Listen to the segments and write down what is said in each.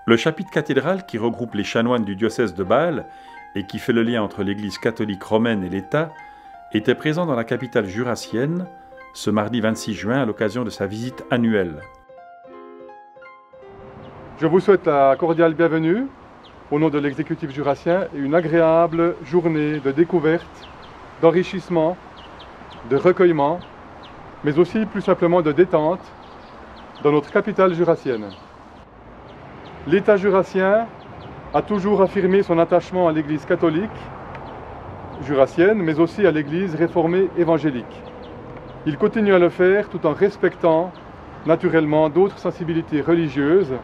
Le chapitre cathédral, qui regroupe les chanoines du diocèse de Bâle et qui fait le lien entre l'Église catholique romaine et l'État, était présent dans la capitale jurassienne ce mardi 26 juin à l'occasion de sa visite annuelle. Je vous souhaite la cordiale bienvenue au nom de l'exécutif jurassien et une agréable journée de découverte, d'enrichissement, de recueillement, mais aussi plus simplement de détente dans notre capitale jurassienne. L'État jurassien a toujours affirmé son attachement à l'Église catholique jurassienne, mais aussi à l'Église réformée évangélique. Il continue à le faire tout en respectant naturellement d'autres sensibilités religieuses,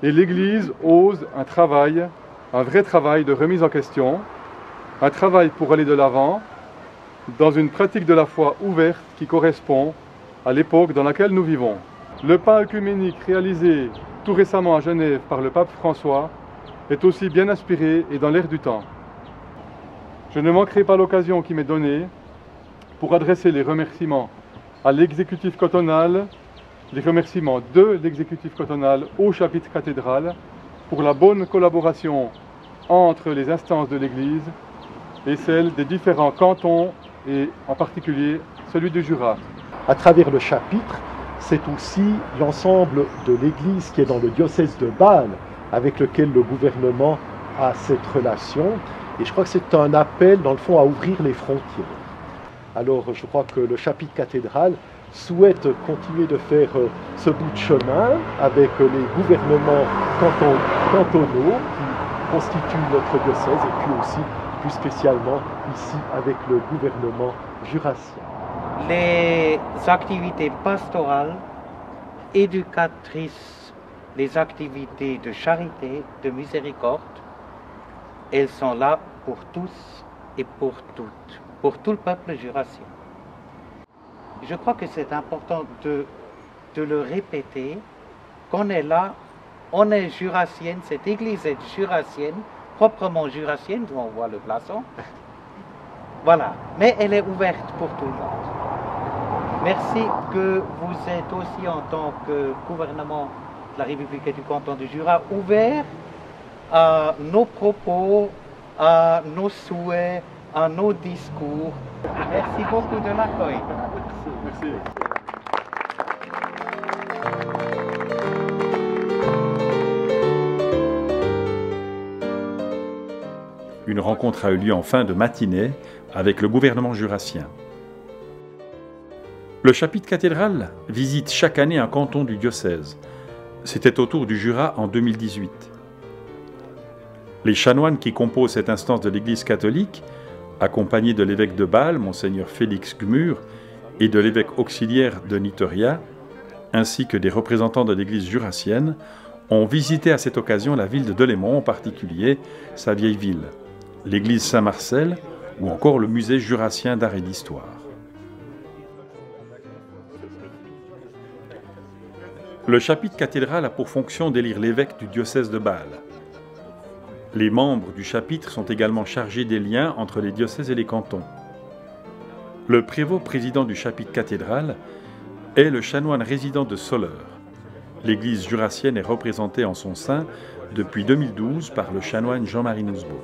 et l'Église ose un vrai travail de remise en question, un travail pour aller de l'avant, dans une pratique de la foi ouverte qui correspond à l'époque dans laquelle nous vivons. Le pas œcuménique réalisé tout récemment à Genève par le pape François est aussi bien inspiré et dans l'air du temps. Je ne manquerai pas l'occasion qui m'est donnée pour adresser les remerciements à l'exécutif cantonal, les remerciements de l'exécutif cantonal au chapitre cathédral pour la bonne collaboration entre les instances de l'Église et celles des différents cantons et en particulier celui du Jura. À travers le chapitre, c'est aussi l'ensemble de l'Église qui est dans le diocèse de Bâle avec lequel le gouvernement a cette relation. Et je crois que c'est un appel, dans le fond, à ouvrir les frontières. Alors, je crois que le chapitre cathédral souhaite continuer de faire ce bout de chemin avec les gouvernements cantonaux qui constituent notre diocèse et puis aussi, plus spécialement, ici avec le gouvernement jurassien. Les activités pastorales, éducatrices, les activités de charité, de miséricorde, elles sont là pour tous et pour toutes, pour tout le peuple jurassien. Je crois que c'est important de le répéter, qu'on est là, on est jurassienne, cette église est jurassienne, proprement jurassienne, on voit le blason. Voilà, mais elle est ouverte pour tout le monde. Merci que vous êtes aussi en tant que gouvernement de la République et du canton du Jura ouvert à nos propos, à nos souhaits, à nos discours. Merci beaucoup de l'accueil. Merci. Une rencontre a eu lieu en fin de matinée avec le gouvernement jurassien. Le chapitre cathédral visite chaque année un canton du diocèse. C'était au tour du Jura en 2018. Les chanoines qui composent cette instance de l'Église catholique, accompagnés de l'évêque de Bâle, Monseigneur Félix Gmür, et de l'évêque auxiliaire de Nitoria, ainsi que des représentants de l'Église jurassienne, ont visité à cette occasion la ville de Delémont, en particulier sa vieille ville, l'église Saint-Marcel ou encore le musée jurassien d'art et d'histoire. Le chapitre cathédral a pour fonction d'élire l'évêque du diocèse de Bâle. Les membres du chapitre sont également chargés des liens entre les diocèses et les cantons. Le prévôt président du chapitre cathédral est le chanoine résident de Soleure. L'église jurassienne est représentée en son sein depuis 2012 par le chanoine Jean-Marie Nousbaud.